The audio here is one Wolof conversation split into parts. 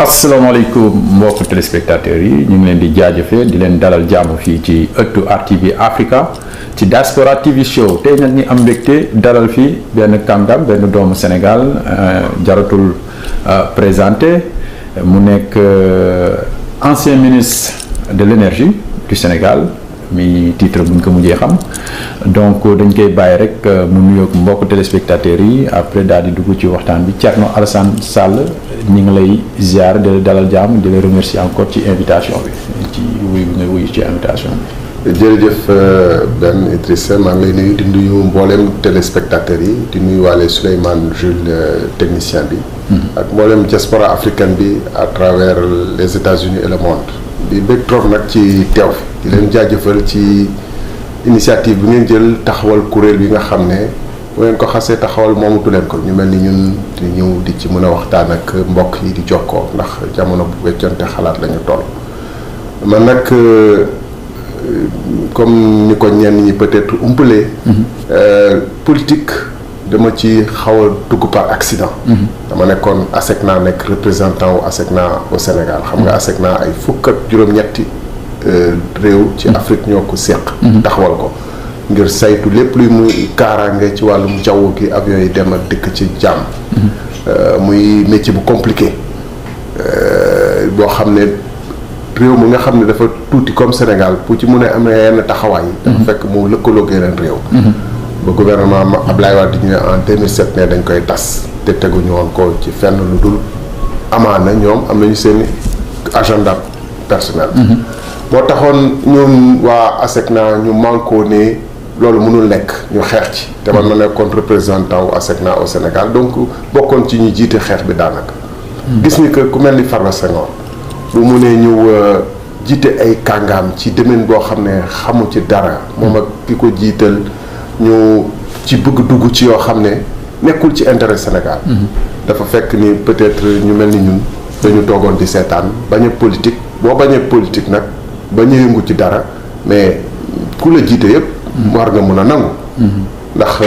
asalaamaaleykum mbokku téléspectateurs yi ñu ngi leen di jaajëfee di leen dalal jàmm fii ci ëttu RTV Africa ci Diaspora TV show tey nag ñi am mbégte dalal fii benn kàngam benn doomu Sénégal jaratul présenté mu nekk ancien ministre de l'énergie du Sénégal mi titre buñ ko mujjee xam donc dañ koy bàyyi rek mu nuyoog mbokku téléspectateurs yi après daal di dugg ci waxtaan bi Thierno Alassane Sall ñi ngi lay ziar di la dalal jàmm di la remercier encore ci invitation bi ci wuyu bi nga wuyu ci invitation bi. jërëjëf Ben Idrissa maa ngi lay nuyu di nuyu mboolem téléspectateurs yi di nuyu waale Souleymane Jules technicien bi. ak mboolem diaspora africaine bi à travers les États-Unis et le monde. di bëgg trop nag ci teew fi di leen jaajëfal ci initiative bi ngeen jël taxawal kuréel bi nga xam ne bu ngeen ko xasee taxawal moomatu leen ko ñu mel ni ñun di ñëw di ci mën a waxtaan ak mbokk yi di jokkoo ndax jamono bu weccante xalaat la ñu toll. man nag comme ni ko ñenn ñi peut-être umpalee. politique dama ci xaw a dugg par accident. dama nekkoon ASECNA nekk représentant wu ASECNA au Sénégal xam nga ASECNA ay fukk ak juróom-ñetti réew ci Afrique ñoo ko séq. taxawal ko ngir saytu lépp luy muy kaaraange ci wàllum jaww gi avion yi dem ak dikk ci jàmm. muy métier bu compliqué boo xam ne réew mi nga xam ne dafa tuuti comme Sénégal pour ci mun a amee yenn taxawaay. dafa fekk mu lëkkaloog yeneen réew. ba gouvernement Ablaye Wade di ñëw en 2007 ne dañ koy tas te teguñu woon ko ci fenn lu dul amaana ñoom am nañu seen agenda personnel. moo taxoon ñun waa ASECNA ñu mànkoo ne loolu mënul nekk ñu xeex ci te man ma nekkoon représentant wu ASECNA au Sénégal donc bokkoon ci ñu jiite xeex bi daanaka. gis ni que ku mel ni Farba Senghor bu mu nee ñëw jiite ay kàngaam ci domaine boo xam ne xamu ci dara moom ak ki ko jiital. ñu ci bëgg dugg ci yoo xam ne nekkul ci intérêt Sénégal. dafa fekk ni peut-être ñu mel ni ñun dañu toogoon di seetaan bañ a politique boo bañee politique nag bañ a yëngu ci dara mais ku la jiite yëpp. war nga mun a nangu. ndax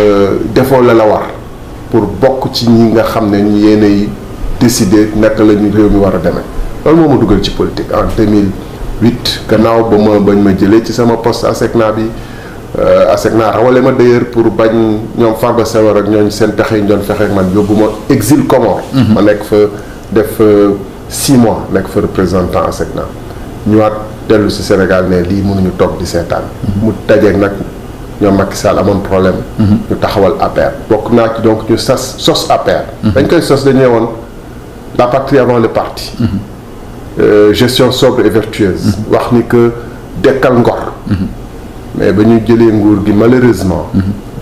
defoo la war pour bokk ci ñi nga xam ne ñu yéenay décider naka la ñu réew mi war a demee loolu moo ma dugal ci politique en 2008 gannaaw bañ ma jëlee ci sama poste ASECNA bi. ASECNA rawale ma d'ailleurs pour bañ ñoom Farba Senghor ak ñooñu seen pexe yi ñu doon fexe ak man yóbbu ma exil Comore. ma nekk fa def 6 mois nekk fa représentant ASECNA ñëwaat dellu si Sénégal ne lii mënuñu toog di seetaan. mu dajeeg nag ñoom Macky Sall amoon problème. ñu taxawal APR. bokk naa ci donc ñu sos APR. dañ koy sos dañu ne woon la patrie avant le parti. Gestion sobre et vertueuse. wax ni que dekkal ngor. mais ba ñu jëlee nguur gi malheureusement.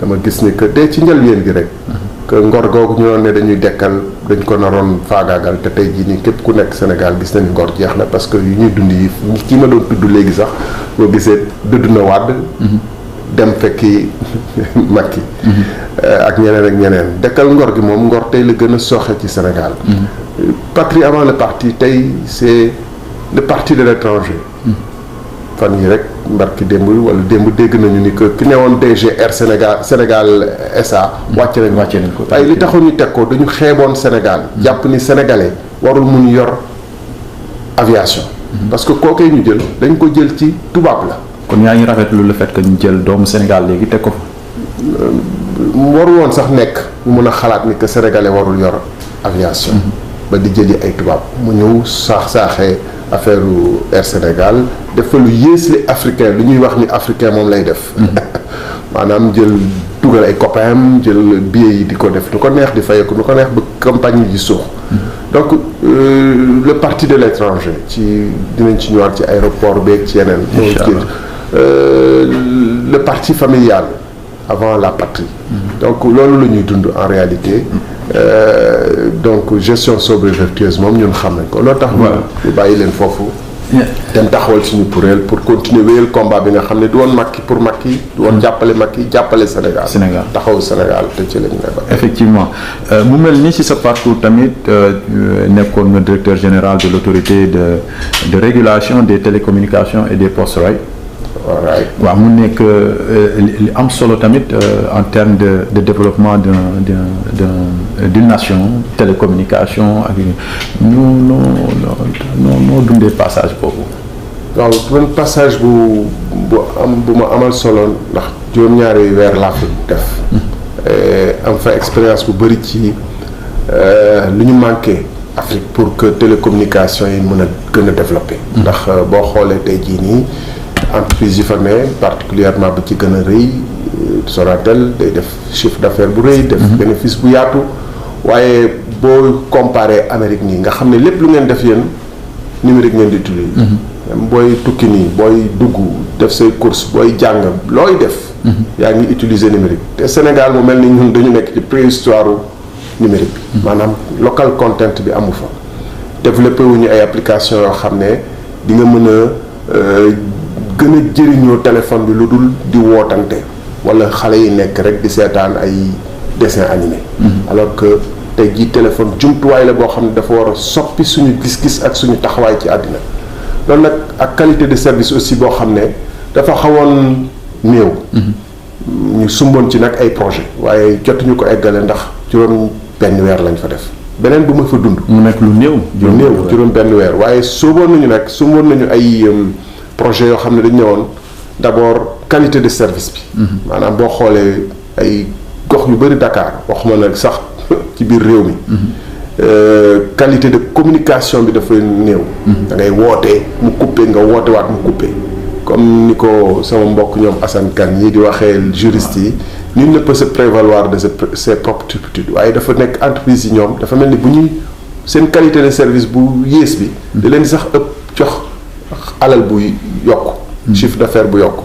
dama gis ni que dee ci njëlbéen gi rek. que ngor googu ñu doon ne dañuy dekkal dañ ko naroon faagaagal te tey jii nii képp ku nekk Sénégal gis nañu ngor jeex na parce que yu ñuy dund yi kii ma doon tudd léegi sax boo gisee dëdd na Wàdd. dem fekki Macky. ak ñeneen dekkal ngor gi moom ngor tey la gën a sooxe ci Sénégal. patrie avant le parti tey c'est le parti de l'étranger. fan yi rek mbarki démb wala démb dégg nañu ni que ki newoon DG Air Sénégal SA wàcce nañ ko waaye li taxoon ñu teg ko dañu xeeboon Sénégal jàpp ni sénégalais warul mun yor aviation parce que kookee ñu jël dañ ko jël ci tubaab la. kon yaa ngi rafetlu le fait que ñu jël doomu Sénégal léegi teg ko fa. warul woon sax nekk ñu mun a xalaat ni que sénégalais warul yor aviation. ba di jëli ay tubaab mu ñëw saaxee affaire Air Sénégal dafa lu yées li africain lu ñuy wax ni africain moom lay def. maanaam jël dugal ay copains jël billets yi di ko def lu ko neex di fayeeku lu ko neex ba compagnie yi suux. donc le parti de l'étranger ci dinañ ci ñëwaat ci aéroport beeg ci yeneen. le parti familial avant la patrie. donc loolu la ñuy dund en réalité. donc gestion sobre et vertueuse moom ñun xam nañ ko loo tax. ñu bàyyi leen foofu. dem taxawal suñu kuréel pour continuer wéyal combat bi nga xam ne du woon Macky pour Macky du woon jàppale Macky jàppale Sénégal. taxaw Sénégal te ci lañ ne ba. effectivement mu mel ni ci sa parcours tamit nekkoon nga directeur général de l'autorité de régulation des télécommunications et des postes right. waaw mu nekk li am solo tamit en termes de développement d'une nation télécommunication ak noo dundee passage boobu. waaw man passage bu ma amal solo ndax juróom-ñaari weer laa fi def. am fa expérience bu bëri ci lu ñu manqué Afrique pour que télécommunication yi mën a gën a développé. ndax boo xoolee tey jii nii entreprise yi fa ne particulièrement bi ci gën a rëy Sonatel day def chiffre d'affaires bu rëy. def bénéfice bu yaatu. waaye boo comparé Amérique nii nga xam ne lépp lu ngeen def yéen numérique ngeen di utiliser. booy tukki nii booy dugg def say course booy jàng looy def. yaa ngi utiliser numérique te Sénégal mu mel ni ñun dañu nekk ci préhistoire numérique bi. maanaam local content bi amu fa. développé wuñu ay application yoo xam ne di nga mën a gën a jëriñoo téléphone bi lu dul di wootante wala xale yi nekk rek di seetaan ay dessin animé. alors que tey jii téléphone jumtuwaay la boo xam ne dafa war a soppi suñu gis-gis ak suñu taxawaay ci àddina. loolu nag ak qualité de service aussi boo xam ne dafa xawoon néew. ñu sumboon ci nag ay projet waaye jotuñu ko eggale ndax juróom benn weer lañ fa def beneen bu ma fa dund. mu nekk lu néew. juróom benn weer waaye sumboon nañu ay projet yoo xam ne dañu ñëwoon d'abord qualité de service bi. maanaam boo xoolee ay gox yu bëri Dakar waxuma nag sax ci biir réew mi. qualité de communication bi dafa néew. da ngay wootee mu coupé nga woote waat mu coupé comme ni ko sama mbokk ñoom Assane Kane ñii di waxee juriste yi nul ne peut se prévaloir de ses propres turpitudes waaye dafa nekk entreprise yi ñoom dafa mel ni bu ñuy seen qualité de service bu yées bi. da leen di sax ëpp jox alal bu yokk. chiffre d'affaires bu yokk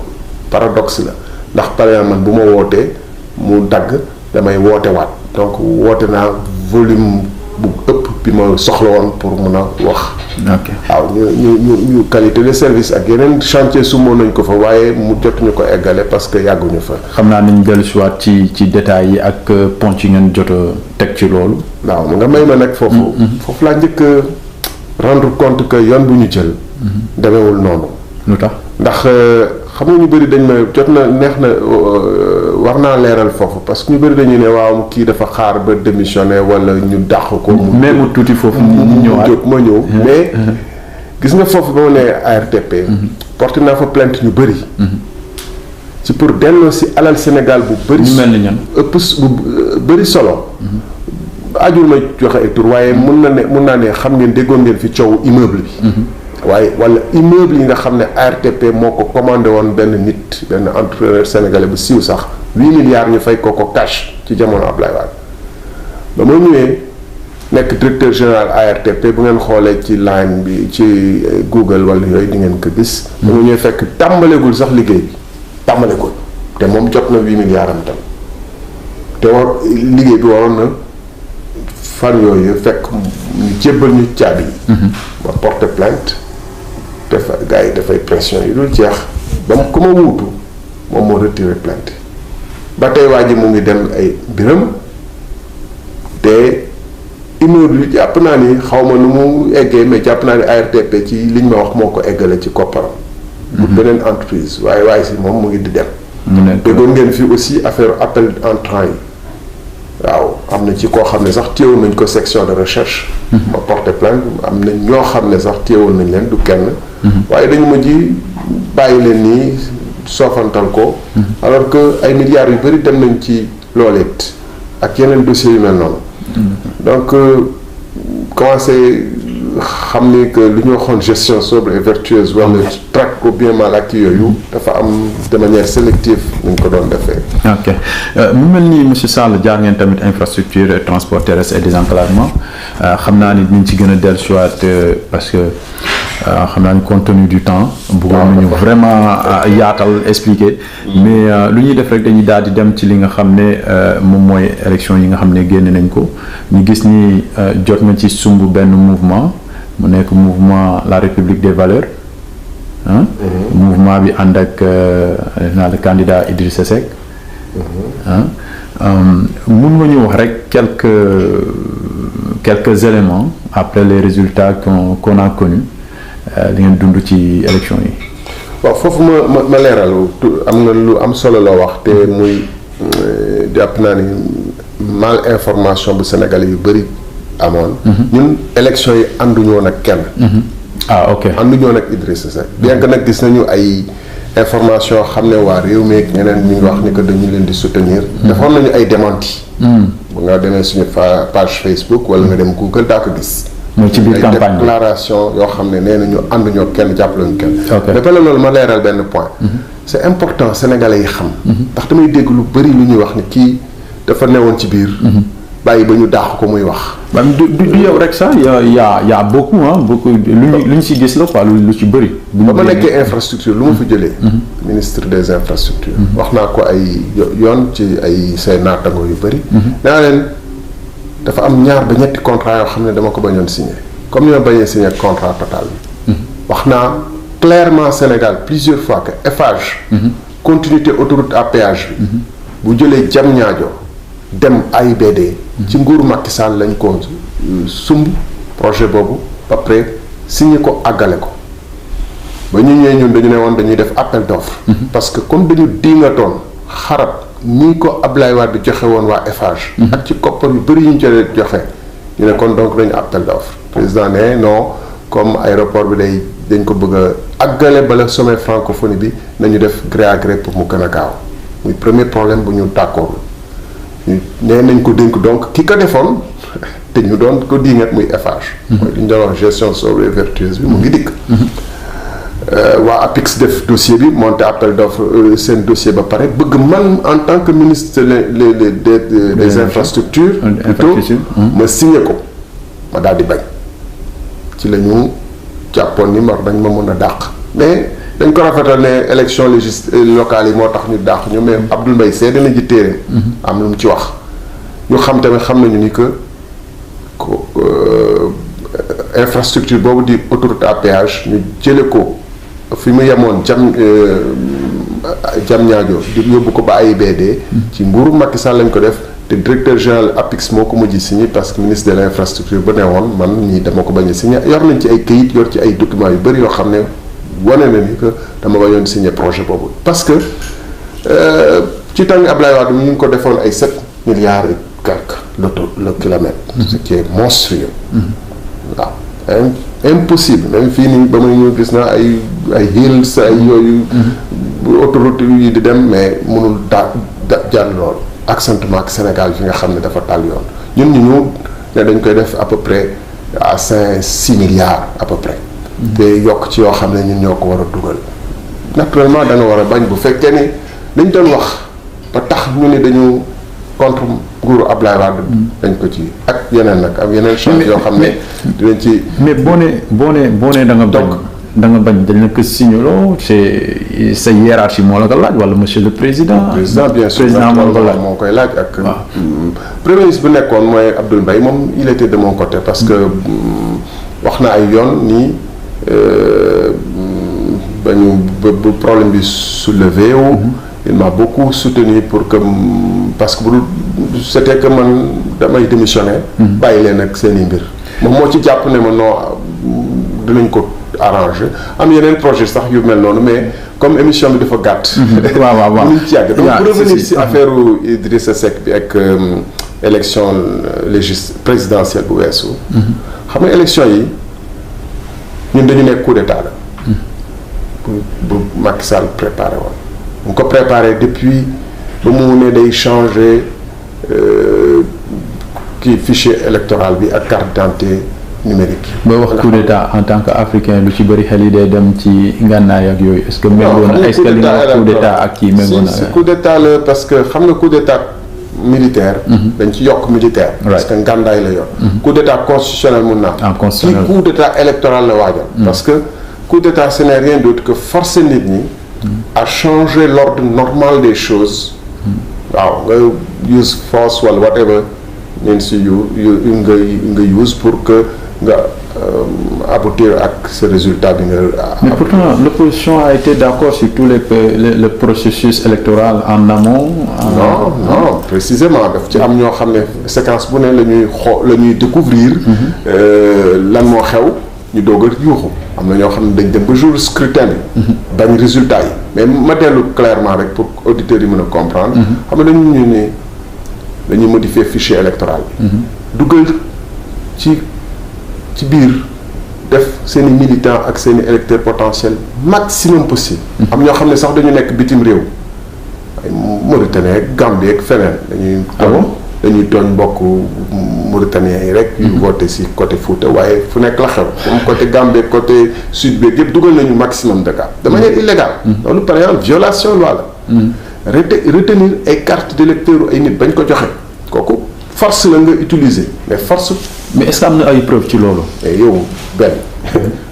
paradoxe la ndax par exemple man bu ma wootee mu dagg damay woote waat donc woote naa volume bu ëpp bi ma soxla woon pour mun a wax. ok waaw ñu qualité de service ak yeneen chantier sumoon nañ ko fa waaye mu jotuñu ko eggale parce que yàgguñu fa. xam naa nañ dellu si waat ci détails yi ak ponc yi ngeen jot a teg ci loolu. waaw nga may ma nag foofu. foofu laa njëkk rendre compte que yoon bu ñu jël. demewul noonu. lu tax ndax xam nga ñu bëri dañ ma jot na neex na war naa leeral foofu parce que ñu bëri dañuy ne waaw kii dafa xaar ba démissionné wala ñu dàq ko. mais mu tuuti foofu ñu ñëwaat ma ñëw mais gis nga foofu ba ma nee ARTP. porté naa fa plainte ñu bëri. ci pour delloo si alal Sénégal bu bëri. ñu mel ni ñan ëpp bu bëri solo. ajul ma joxe ay tur waaye mun naa ne xam ngeen déggoon ngeen fi coow immeuble bi. waaye wala immeuble yi nga xam ne ARTP moo ko commandé woon benn nit benn entrepreneur sénégalais bu siiw sax 8 milliards ñu fay ko cash ci jamono Ablaye Wade ba ma ñëwee nekk directeur général ARTP bu ngeen xoolee ci line bi ci Google wala yooyu di ngeen ko gis. ba ma ñëwee fekk tàmbaleegul sax liggéey bi tàmbaleegul te moom jot na 8 milliards am tam te liggéey bi waroon na fan yooyu fekk ñu jébbal ñu caabi yi. ma porte plainte. dafa gars yi dafay pression yi dul jeex ba ku ma wuutu moom moo retiré plainte ba tey waa ji mu ngi dem ay biram te immeuble bi jàpp naa ni xaw ma nu mu eggee mais jàpp naa ni ARTP ci liñ ma wax moo ko eggale ci kopparam. bu beneen entreprise waaye si moom mu ngi di dem. déggoon ngeen fi aussi affaire appel entrant yi waaw am na ci koo xam ne sax téewoon nañ ko section de recherche. ma porté plainte am na ñoo xam ne sax téewoon nañ leen du kenn. waaye dañu mujj bàyyi leen nii soofantal ko. alors que ay milliards yu bëri dem nañ ci looleet ak yeneen dossiers yu mel noonu. donc commencé xam ni que lu ñu waxoon gestion sobre et vertueuse wala traque au bien mal acquis yooyu dafa am de manière sélective ni ñu ko doon defee. ok mu mel ni monsieur Sall jaar ngeen tamit infrastructure transport terrestre et désenclavement xam naa ni dinañ ci gën a dellusiwaat parce que xam naa ni compte tenu du temps. bëggoon nañu vraiment yaatal expliquer. mais lu ñuy def rek dañuy daal di dem ci li nga xam ne moom mooy élection yi nga xam ne génne nañ ko ñu gis ni jot na ci sumb benn mouvement. mu nekk mouvement la République des valeurs mouvement bi ànd ak naa le candidat Idrissa Seck mun nga ñu wax rek quelques éléments après les résultats qu'on a connus li ngeen dund ci élection yi. waaw foofu ma leeral am na lu am solo loo wax te muy jàpp naa ni mal information bu Sénégalais yu bëri amoon. ñun élection yi ànduñu woon ak kenn. ah ok ànduñu woon ak Idrissa Seck. bien que nag gis nañu ay information xam ne waa réew mi ak ñeneen ñu ngi wax ni que dañu leen di soutenir. defoon nañu ay démenti. bu nga demee suñu page Facebook wala nga dem Google daa ko gis. mooy ci biir campagne bi déclaration yoo xam ne nee nañu ànduñoo kenn jàppale kenn. ok mais pare loolu ma leeral benn point. c'est important sénégalais yi xam. ndax damay dégg lu bëri lu ñuy wax ni kii dafa newoon ci biir. bàyyi ba ñu dàq ko muy wax. du yow rek sax y a beaucoup beaucoup lu ñu si gis la quoi lu ci bëri. ba ma nekkee infrastructure lu ma fi jëlee. ministre des infrastructures. wax naa ko ay yoon ci ay say naataango yu bëri. naa leen dafa am ñaar ba ñetti contrat yoo xam ne dama ko bañoon signé comme ni ma bañee signé contrat Total bi. wax naa clairement Sénégal plusieurs fois que Eiffage. continuité autoroute à péage bi. bu jëlee Diamniadio dem AIBD. ci nguuru Macky Sall lañ ko sumb projet boobu ba pare signé ko àggale ko ba ñu ñëwee ñun dañu ne woon dañuy def appel d'offre. parce que comme dañu diingatoon xarab ñi ko Ablaye Wade joxe woon waa Eiffage. ak ci koppar yu bëri yu ñu jëlee joxe ñu ne kon donc dañu appel d'offre président ne non comme aéroport bi dañ ko bëgg a àggale bala sommet francophonie bi nañu def gré à gré pour mu gën a gaaw muy premier problème bu ñu d'accord. nee nañ ko dénk donc ki ko defoon te ñu doon ko diingat muy Eiffage. mooy li ñu doon wax gestion sobre et vertueuse bi mu ngi dikk. waa APIX def dossier bi monté appel d'offre seen dossier ba pare bëgg man en tant que ministre des infrastructures. plutôt ma signé ko ma daal di bañ. ci la ñu jàppoon ni mar dañ ma mën a dàq mais. dañ ko rafetal ne élection locale yi moo tax ñu dàq ñu mais Abdoul Mbaye seede na ji téere am lu mu ci wax ñu xam tamit xam nañu ni que infrastructure boobu di autoroute à péage ñu jële ko fi mu yemoon Diamniadio di yóbbu ko ba AIBD ci nguuru Macky Sall lañ ko def te directeur général APIX moo ko mujj signé parce que ministre de l'infrastructure ba ne woon man ñii dama ko bañ a signé yor nañ ci ay këyit yor ci ay documents yu bëri yoo xam ne wane na ni que dama bañoon signé projet boobu parce que ci temps Ablaye Wade ñu ngi ko defoon ay 7 milliards et quelques le kilomètre. ce qui est monstrueux. waaw impossible même fii nii ba muy ñu gis naa ay hills ay yooyu. autoroute yi di dem mais mënul jàll loolu. accentuement ak Sénégal fi nga xam ne dafa tàll yoon ñun ñu ne dañ koy def à peu près à 5-6 milliards à peu près. te yokk ci yoo xam ne ñun ñoo ko war a dugal naturellement da nga war a bañ bu fekkee ni dañ doon wax ba tax ñu ne dañu contre nguuru Ablaye Wade dañ ko ci ak yeneen nag ak yeneen change yoo xam ne dinañ ci. mais boo nee da nga bañ dañ la ko signaloo c'est sa hiérarchie moo la ko laaj wala monsieur le président. président bien sûr moo koy laaj ak. premier ministre bu nekkoon mooy Abdoul Mbaye moom il était de mon côté parce que wax na ay yoon nii. bu problème bi soulevé wu. il m'a beaucoup soutenu pour que parce que bu c'était que man damay démissionner. bàyyi leen ak seen i mbir. moom moo ci jàpp ne ma non dinañ ko arranger am yeneen projet sax yu mel noonu mais comme émission bi dafa gàtt. waaw mënuñ ci yàgg donc pour revenir si affaire Idrissa Seck bi ak élection présidentielle bu weesu. xam nga élection yi. ñun dañu nekk coup d'état la bu Macky Sall préparé woon mu ko préparé depuis ba mu ne day changer kii fichier électoral bi ak carte d'identité numérique. booy wax coup d'état en tant que africain lu ci bëri xel yi day dem ci ngànnaay ak yooyu est-ce que méngoo na est-ce que li nga wax coup d'état ak kii méngoo na. si coup d'état la parce que xam nga coup d'état militaire. dañ ci yokk militaire. parce que ngàndaay la yor. coup d'état constitutionnel mun naa. constitutionnel coup d'état électoral la waajal. parce que coup d'état ce n'est rien d'autre que forcer nit ñi. à changer l'ordre normal des choses. waaw nga use force wala whatever means nga use pour que nga aboutir ak ce résultat bi nga. mais pourtant l'opposition a été d'accord sur tous le processus électoral en amont. non précisément daf ci am ñoo xam ne séquence bu ne la ñuy découvrir lan moo xew ñu doog a yuuxu am na ñoo xam ne dañ dem ba jour scrutin bi. bañ résultat yi mais ma dellu clairement rek pour auditeurs yi mën a comprendre. xam nga dañu ne dañuy modifier fichier électoral bi. dugal ci biir def seen i militants ak seen i électeurs potentiels maximum possible. am ñoo xam ne sax dañu nekk bitim réew ay Mauritanie ak Gambie ak feneen dañuy tooñ mbokk Mauritaniens yi rek. yu voté si côté Fouta waaye fu nekk la xew. comme côté Gambie côté sud beeg yëpp dugal nañu maximum de cas de manière illégale. loolu par exemple violation loi la. retenir ay carte d'électeur ay nit bañ ko joxe kooku force la nga utiliser mais force. mais est-ce que am na ay preuve ci loolu. yow benn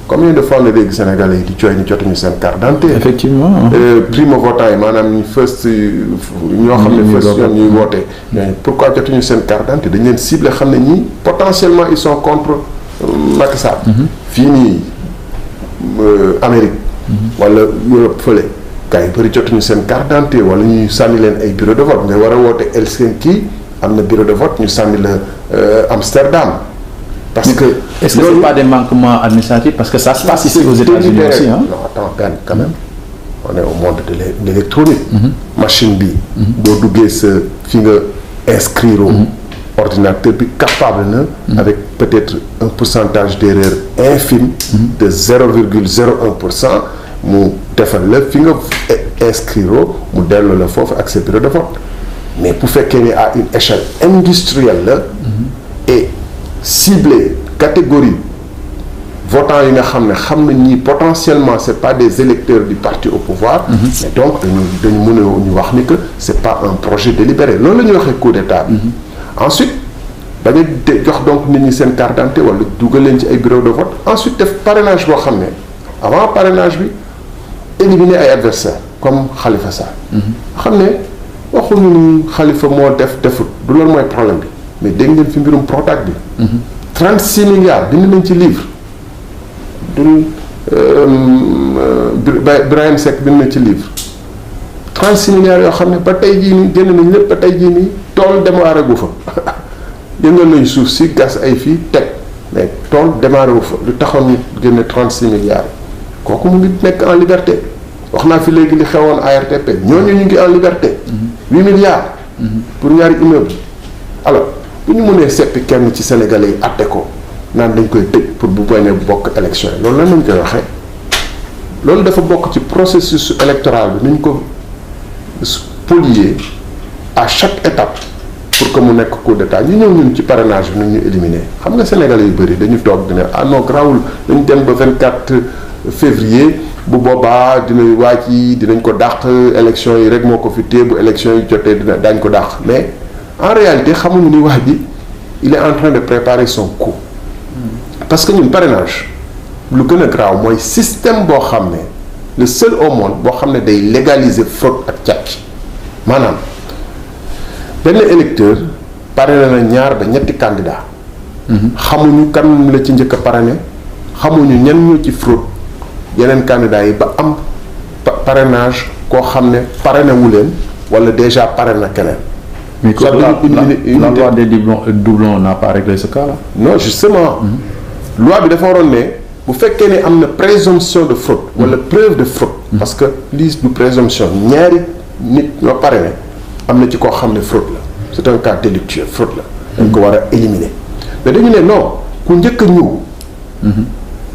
combien de fois nga dégg Sénégalais yi di jooy ñu jotuñu seen carte d'identité. effectivement. primo votant yi maanaam ñu first ñoo xam ne first yoon ñuy woote. pourquoi jotuñu seen carte d'identité dañ leen ciblé xam ne ñii potentiellement ils sont contre Macky Sall. fii nii Amérique. wala Europe fële. gars yi bëri jotuñu seen carte d'identité wala ñuy sànni leen ay bureau de vote nga war a woote Helsinki am na bureau de vote ñu sànni la Amsterdam. parce que est-ce que c'est pas des manquements administratifs parce que ça se passe ici aux États-Unis aussi hein? Non attends Ben quand même on est au monde de l'électronique. machine bi. boo duggee sa fi nga inscrire ordinateur bi capable na. avec peut-être un pourcentage d'erreur infime. de 0,01% mu defal la fi nga inscrire mu delloo la foofu ak sa bureau de vote mais bu fekkee ni à une échelle industrielle la. et ciblé catégorie votants yi nga xam ne ñi potentiellement c'est pas des électeurs du parti au pouvoir. mais donc dañu mën a ñu wax ni que c'est pas un projet délibéré loolu la ñuy waxee coup d'état bi. ensuite bañ a jox donc nit ñi seen carte d'identité wala dugal leen ci ay bureau de vote ensuite def parrainage boo xam ne avant parrainage bi éliminer ay adversaires comme Khalifa Sall. xam ne waxuñu ni Khalifa moo defut du loolu mooy problème bi. mais dégg ngeen fi mbirum Prodac bi. 36 milliards bind nañ ci livre du Birahim Seck bind na ci livre 36 milliards yoo xam ne ba tey jii nii génn nañ lépp ba tey jii nii tool démarré gu fa yëngal nañ suuf si gas ay fii teg mais tool démarré gu fa lu taxoon ñu génne 36 milliards kooku mu ngi nekk en liberté wax naa fi léegi li xewoon ARTP ñooñu ñu ngi en liberté. 8 milliards. pour ñaari immeuble alors. bu ñu mënee seppi kenn ci Sénégalais yi àtte ko naan dañ koy tëj pour bu bañ a bokk élection yi loolu lan lañ koy waxee loolu dafa bokk ci processus électoral bi ni ñu ko spolier à chaque étape pour que mu nekk coup d'état ñu ñëw ñun ci parrainage bi nu ñu éliminer xam nga Sénégalais yu bëri dañu toog di ne ah non grawul dañu dem ba 24 février bu boobaa dina waaj yi dinañ ko dàq élection yi rek moo ko fi téye bu élection yi jotee daañ ko dàq mais en réalité xamuñu ni wax ji il est en train de préparer son coup parce que ñun parrainage lu gën a graaw mooy système boo xam ne le seul au monde boo xam ne day légaliser fraude ak càcc maanaam benn électeur parrainé na ñaar ba ñetti candidat xamuñu kan la ci njëkk a parrainé xamuñu ñan ñoo ci fraude yeneen candidats yi ba am parrainage koo xam ne parrainé wu leen wala déjà parrainé na keneen. mais la loi des doublons n'a pas réglé ce cas là. non justement. loi bi dafa waroon ne bu fekkee ne am na présomption de fraude. wala preuve de fraude. parce que lii du présomption ñaari nit ñoo parrainé am na ci koo xam ne fraude la c'est un cas délictueux fraude la. dañ ko war a éliminer mais dañu ne non ku njëkk a ñëw.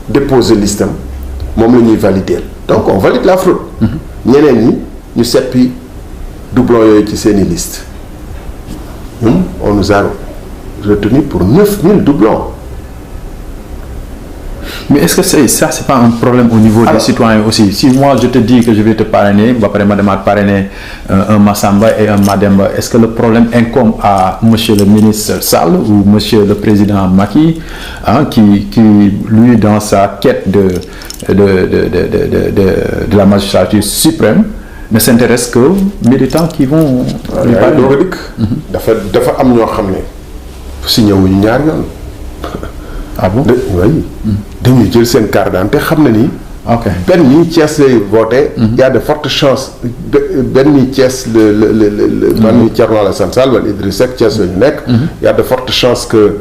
déposer listam moom la ñuy valider donc on valide la fraude. ñeneen ñi ñu seppi doublons yooyu ci seeni liste. ñun on nous a retenu pour 9000 doublons. mais est-ce que c'est pas un problème au niveau des citoyens aussi si moi je te dis que je vais te parrainer ba pare ma demaat parrainer un Massamba et un Mademba est-ce que le problème incombe à monsieur le ministre Sall ou monsieur le président Macky qui lui dans sa quête de la magistrature suprême ne s'intéresse que militants qui vont. doo ko dikk. dafa am ñoo xam ne signé wuñu ñaar yoon. ah bon oui. dañuy jël seen carte d'identité xam na ni. ok benn ñi Thiès lay voté. y a de fortes chances benn ñi Thiès man ñi Thierno Alassane Sall wala Idriss Seck Thiès la ñu nekk. y a de fortes chances que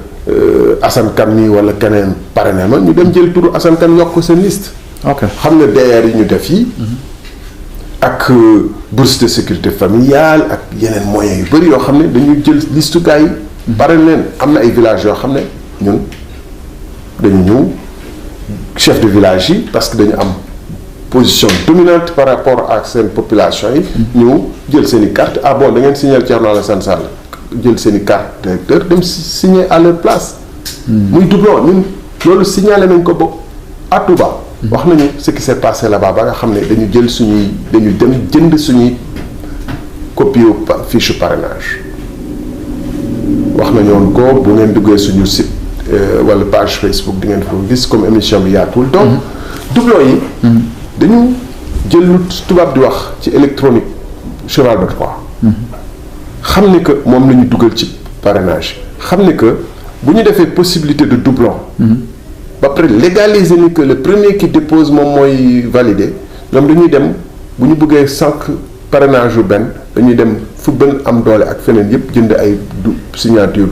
Assane Kane mi wala keneen parrainé ma ñu dem jël turu Assane Kane yokk ko seen liste. ok xam nga DR yi ñu def yi ak bourse de sécurité familiale ak yeneen moyens yu bëri yoo xam ne dañuy jël liste gars yi. parrainé leen am na ay villages yoo xam ne ñun dañu ñëw chef de village yi parce que dañu am position dominante par rapport ak seen population yi. ñëw jël seen i carte ah bon da ngeen signer Thierno Alassane Sall jël seen i carte directeur dem signer à leur place. muy doublon ñun loolu signalé nañ ko bokk à Touba. wax nañu ce qui s'est passé là-bas ba nga xam ne dañu jël suñuy dañu dem jënd suñuy copie fiche parrainage wax nañu woon ko bu ngeen duggee suñu site wala page Facebook di ngeen ko gis comme émission bi yaatul donc doublon yi dañu jël lu tubaab di wax ci électronique cheval de Troie xam ne que moom la ñu dugal ci parrainage xam ne que bu ñu defee possibilité de doublon ba pare légaliser ni que le premier qui dépose moom mooy validé ñoom dañuy dem bu ñu bëggee sànq parrainage yu benn dañuy dem fu benn am doole ak feneen yëpp jënd ay signature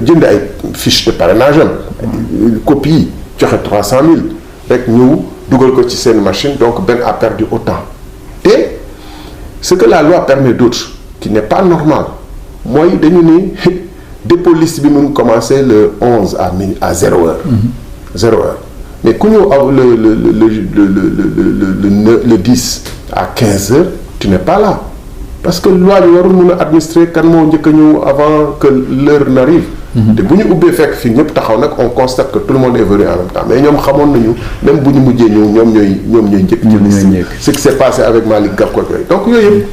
jënd ay fiche de parrainage am copie yi joxe 300 000 rek ñëw dugal ko ci seen machine donc benn a perdu autant te ce que la loi permet d'autre qui n'est pas normal mooy dañu ni dépôt liste bi mu ngi commencé le 11 à 0 heure. 0 heure mais ku ñëw aw le 10 à 15 heures tu n'es pas là parce que loi bi warul mun a administrer kan moo njëkk a ñëw avant que l'heure n'arrive. te bu ñu ubbee fekk fii ñëpp taxaw nag on constate que tout le monde est venu en même temps mais ñoom xamoon nañu même bu ñu mujjee ñëw ñoom ñooy njëkk ci liste ce qui s'est passé avec Malick Gakou ak yooyu donc yooyu yëpp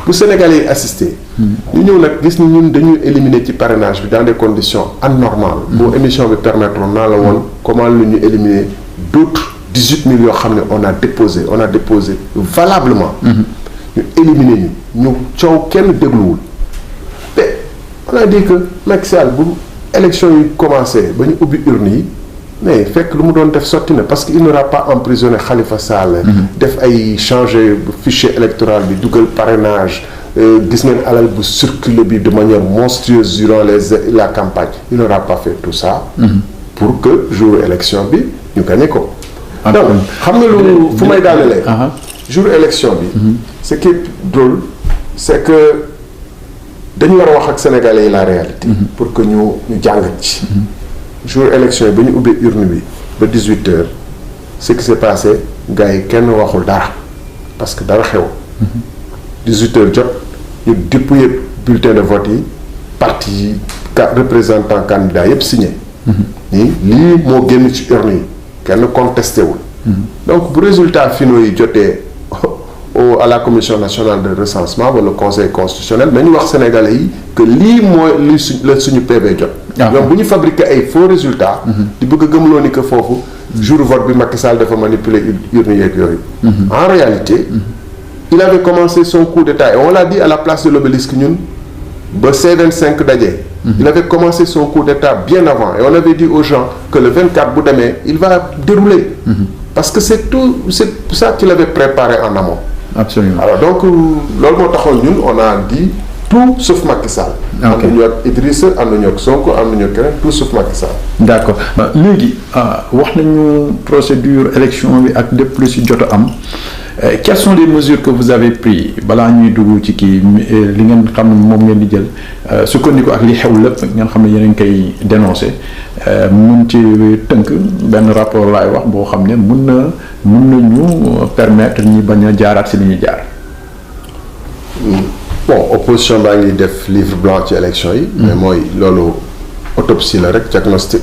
bu Sénégalais yi assister ñu ñëw nag gis ni ñun dañuy éliminer ci parrainage bi dans des conditions anormales boo émission bi permettre naa la woon comment la ñu éliminer d'autres 18 000 yoo xam ne on a déposé valablement ñu éliminer ñu coow kenn dégluwul te on a dit que Macky Sall bu élection yi commencé ba ñu ubbi urne yi mais fekk lu mu doon def sotti na parce que il n'aura pas emprisonné Khalifa Sall def ay changer fichier électoral bi dugal parrainage gis ngeen alal bu circuler bi de manière monstrueuse durant la campagne il n'aura pas fait tout ça pour que jour élection bi ñu gagné ko donc xam nga lu fu may daanelee jour élection bi ce qui est drôle c'est que dañu war a wax ak sénégalais yi la réalité pour que ñu jàngat ci jour élection yi ba ñu ubbee urne bi ba 18 heures ce qui s'est passé gars yi kenn waxul dara parce que dara xew 18 heures jot ñu dépouiller bulletin de vote yi parti yi représentant candidat yëpp signé nii lii moo génn ci urne yi kenn contesté wul donc bu résultat finaux yi jotee à la commission nationale de recensement wala conseil constitutionnel nañu wax sénégalais yi que lii mooy li la suñu PV jot donc bu ñu fabriquer ay faux résultats di bëgg a gëmloo ni que foofu jour vote bi Macky Sall dafa manipuler urne yeeg yooyu en réalité il avait commencé son coup d'état et on l'a dit à la place de l'obélisque ñun ba C25 daje il avait commencé son coup d'état bien avant et on avait dit aux gens que le 24 bu demee il va dérouler parce que c'est ça qu'il avait préparé en amont. Absolument. Alors donc loolu moo taxoon ñun on a dit tout sauf Macky Sall. ok am nañu ak Idrissa am nañu ak Sonko am nañu ak keneen tout sauf Macky Sall. d'accord léegi wax nañu procédure élection bi ak lépp lu si jot a am quelles sont les mesures que vous avez prises balaa ñuy dugg ci kii li ngeen xam ne moom ngeen di jël sukkandiku ak li xew lépp ngeen xam ne yéen a ngi koy dénoncer mun ci tënk benn rapport laay wax boo xam ne mun nañu permettre ñi bañ a jaaraat si li ñuy jaar. bon opposition baa ngi def livre blanc ci élection yi. mais mooy loolu autopsie la rek diagnostic.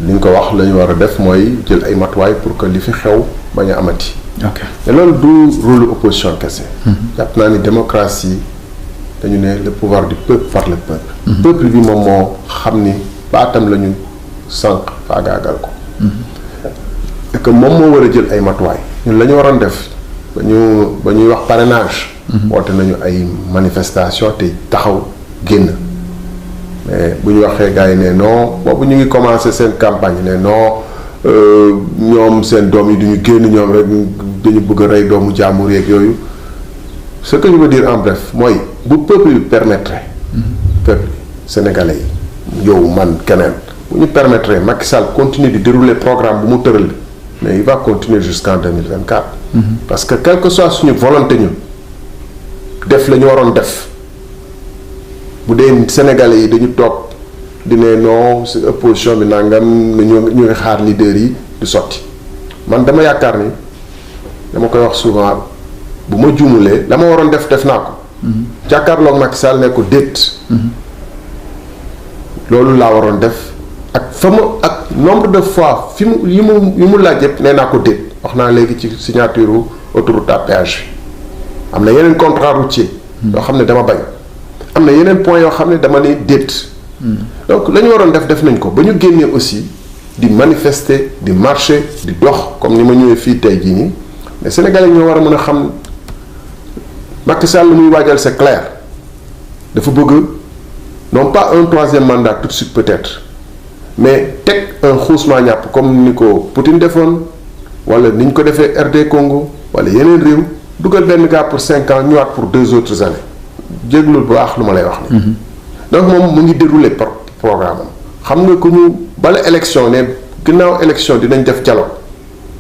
li nga ko wax la ñu war a def mooy jël ay matuwaay pour que li fi xew bañ a amati. ok te loolu du rôle opposition kese. jàpp naa ni démocratie dañu ne le pouvoir du peuple par le peuple. peuple bi moom moo xam ni baatam la ñu sànq faagaagal ko. et que moom moo war a jël ay matuwaay ñun la ñu waroon def ba ñuy wax parrainage. woote nañu ay manifestation te taxaw génn mais bu ñu waxee gars yi ne non boobu ñu ngi commencé seen campagne ne non ñoom seen doom yi duñu génn ñoom rek dañu bëgg a rey doomu jàmbur yeeg yooyu ce que je veux dire en bref mooy bu peuple bi permettre peuple sénégalais yi yow man keneen bu ñu permettre Macky Sall continuer di dérouler programme bu mu tëral mais il va continuer jusqu'en 2024. Parce que quelle que soit suñu volonté ñun def la ñu waroon def bu dee Sénégalais yi dañu toog di ne non si opposition bi nangam ñu ngi xaar leader yi du sotti man dama yaakaar ni dama koy wax souvent bu ma juumulee la ma waroon def naa ko. jàkkaarloog Macky Sall ne ko déet. loolu laa waroon def ak fa ma ak nombre de fois fi mu yi mu laaj yëpp nee naa ko déet wax naa léegi ci signature autoroute à péage bi am na yeneen contrat routier yoo xam ne dama bañ am na yeneen point yoo xam ne dama ne déet. donc la ñu waroon def nañ ko ba ñu génnee aussi di manifester di marcher di dox comme ni ma ñëwee fii tey jii nii mais Sénégalais ñoo war a mën a xam Macky Sall lu muy waajal c'est clair dafa bëgg non pas un troisième mandat tout de suite peut-être mais teg un xuusmaa ñàpp comme ni ko Poutine defoon wala ni ñu ko defee RD Congo wala yeneen réew dugal benn gars pour 5 ans ñëwaat pour 2 autres années jéglul bu baax lu ma lay wax ni donc moom mu ngi dérouler par programme am xam nga ku ñu bala élection ne ginnaaw élection dinañ def dialogue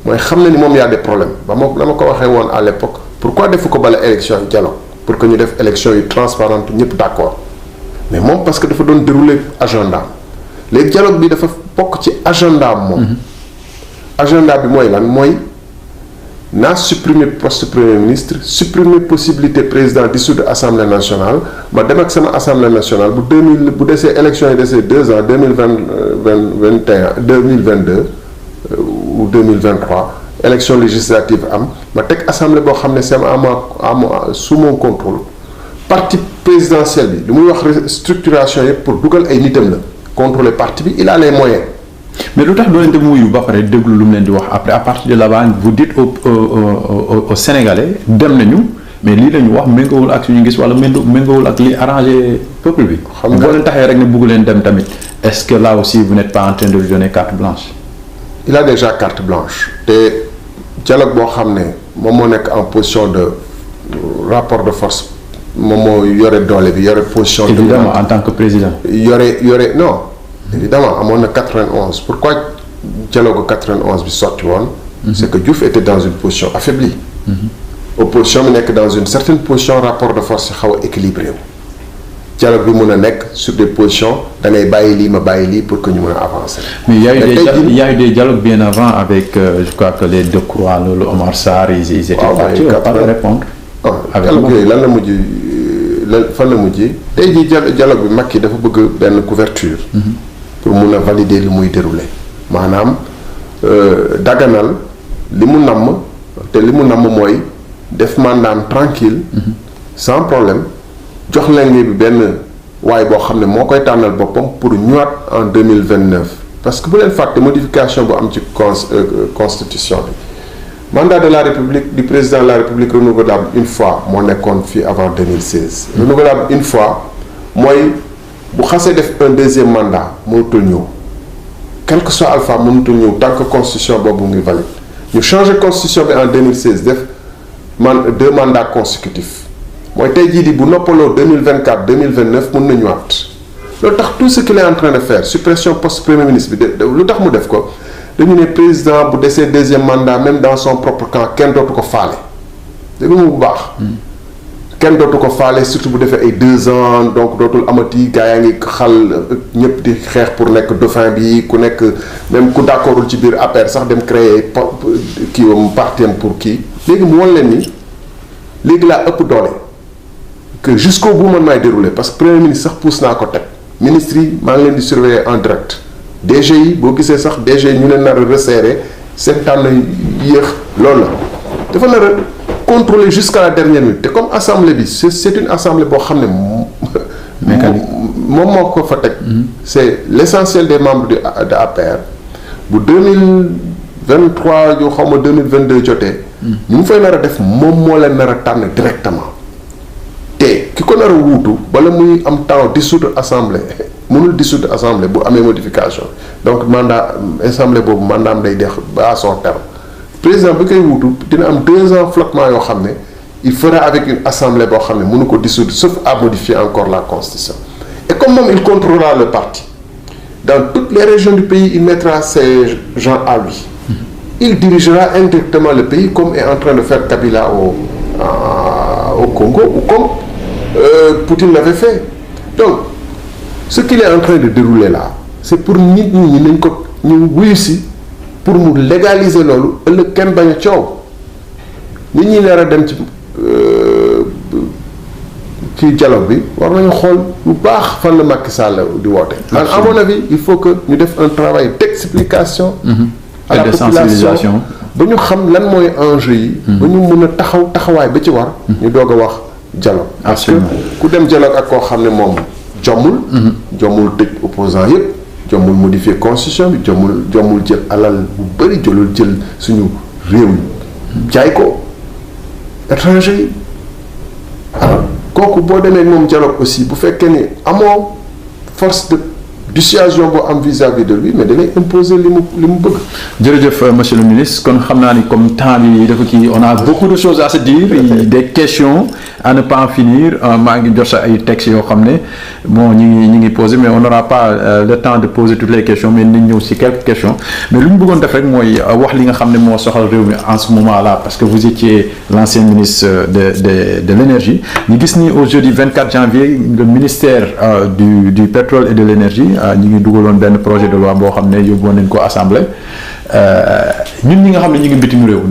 mooy xam na ni moom y a des problèmes ba ma dama ko waxee woon à l'époque pourquoi defu ko bala élection yi dialogue pour que ñu def élection yu transparente ñëpp d'accord mais moom parce que dafa doon dérouler agenda léegi dialogue bi dafa bokk ci agenda moom agenda bi mooy lan mooy naa supprimer poste premier ministre supprimer possibilité président dissoudre assemblée nationale ma dem ak sama assemblée nationale bu desee élection yi desee 2 ans 2022 ou 2023 élection législative am ma teg assemblée boo xam ne c'est sous mon contrôle parti présidentiel bi lu muy wax structuration yëpp pour dugal ay nitam la contrôler parti bi il a les moyens. mais lu tax doo leen dem wuyu ba pare déglu lu mu leen di wax après à partir de là-bas vous dites au Sénégalais dem nañu mais lii la ñu wax méngoowul ak suñu gis wala méngoowul ak li arrangé peuple bi. xam nga boo leen taxee rek ne bëgg leen dem tamit est-ce que là aussi vous n'êtes pas en train de lui donner carte blanche. il a déjà carte blanche te dialogue boo xam ne moom moo nekk en position de rapport de force moom moo yore doole bi yore position. évidemment en tant que président. yore non. évidemment amoon na 91 pourquoi dialogue 91 bi sotti woon. c'est que Diouf était dans une position affaiblie. opposition bi nekk dans une certaine position rapport de force xaw a équilibré wu. dialogue bi mun a nekk sur des positions da ngay bàyyi lii ma bàyyi lii pour que ñu mën a avancer. mais il y a eu des dialogues bien avant avec je crois que les Decroix loolu Omar Sarr ils étaient partis pas de répondre. dialogue yooyu lan la mujj fan la mujj tey jii dialogue bi Macky dafa bëgg benn couverture. pour mun a valider li muy dérouler maanaam daganal li mu namm te li mu namm mooy def mandaam tranquille sans problème jox leen bi benn waaye boo xam ne moo koy tànnal boppam pour ñëwaat en 2029 parce que bu leen fàtte modification bu am ci constitution bi mandat de la république du président de la république renouvelable une fois moo nekkoon fii avant 2016 renouvelable une fois mooy bu xasee def un deuxième mandat mënutul ñëw quel que soit alpha mënutul ñëw tant que constitution boobu ngi valide ñu changé constitution bi en 2016 def 2 mandats consécutifs mooy tey jii di bu noppaloo 2024 2029 mën na ñëwaat loolu tax tout ce qu'il est en train de faire suppression poste premier ministre bi lu tax mu def ko dañu ne président bu desee deuxième mandat même dans son propre camp kenn dootu ko faale dégg nga bu baax. kenn dootu ko faale surtout bu defee ay 2 ans donc dootul amati gaa yaa ngi xal ñëpp di xeex pour nekk dauphin bi ku nekk même ku d'accordul ci biir APR sax dem créer kii wam parti pour kii léegi mu won leen ni léegi laa ëpp doole que jusqu'au bout man maay dérouler parce que premier ministre sax pousse naa ko teg ministres yi maa ngi leen di surveiller en direct DG yi boo gisee sax DG ñu leen nar a resserrer seen tànn yéex loolu la dafa nar a contrôler jusqu'à la dernière minute te comme assemblée bi c'est une assemblée boo xam ne moom moo ko fa teg c'est l'essentiel des membres de APR bu 2023 yu xaw ma 2022 jotee ñu ngi fay nar a def moom moo leen nar a tànn directement te ki ko nar a wuutu bala muy am temps dissoudre assemblée mënul dissoudre assemblée bu amee modification donc mandat assemblée boobu mandaam day dex ba à son terme président bi koy wuutu dina am 2 ans flottement yoo xam ne il fera avec une assemblée boo xam ne mënu ko dissoudre sauf à modifier encore la constitution et comme moom il contrôlera le parti dans toutes les régions du pays, il mettra ses gens à lui. Il dirigera indirectement le pays comme est en train de faire Kabila au Congo ou comme Poutine l'avait fait. Donc, ce qu'il est en train de dérouler là, c'est pour nous réussir, pour nous légaliser loolu ëllëg kenn bañ a coow nit ñi nar a dem ci dialogue bi war nañu xool bu baax fan la Macky Sall di woote. man à mon avis il faut que ñu def un travail d'explication à la population ba ñu xam lan mooy enjeu yi. ba ñu mën a taxawaay ba ci war. ñu doog a wax dialogue. parce que ku dem dialogue ak koo xam ne moom jommul tëj opposant yëpp. jommul modifier constitution bi jommul jël alal bu bëri jël suñu réew jaay ko étranger yi alors kooku boo demee moom dialogue aussi bu fekkee ni amoo force de dissuasion boo am vis-à-vis de lui mais danay imposer li mu bëgg. jërëjëf monsieur le ministre kon xam naa ni comme temps bi dafa kii on a beaucoup de choses à se dire des questions à ne pas en finir maa ngi jot ay textes yoo xam ne bon ñi ngi poser mais on n'aura pas le temps de poser toutes les questions mais nañ ñëw si quelques questions mais lu ñu bëggoon def rek mooy wax li nga xam ne moo soxal réew mi en ce moment là parce que vous étiez l'ancien ministre de l'énergie ñu gis ni au jeudi 24 janvier le ministère du pétrole et de l'énergie ñu ngi dugaloon benn projet de loi boo xam ne yóbbuwoon nañ ko assemblée ñun ñi nga xam ne ñu ngi bitim réew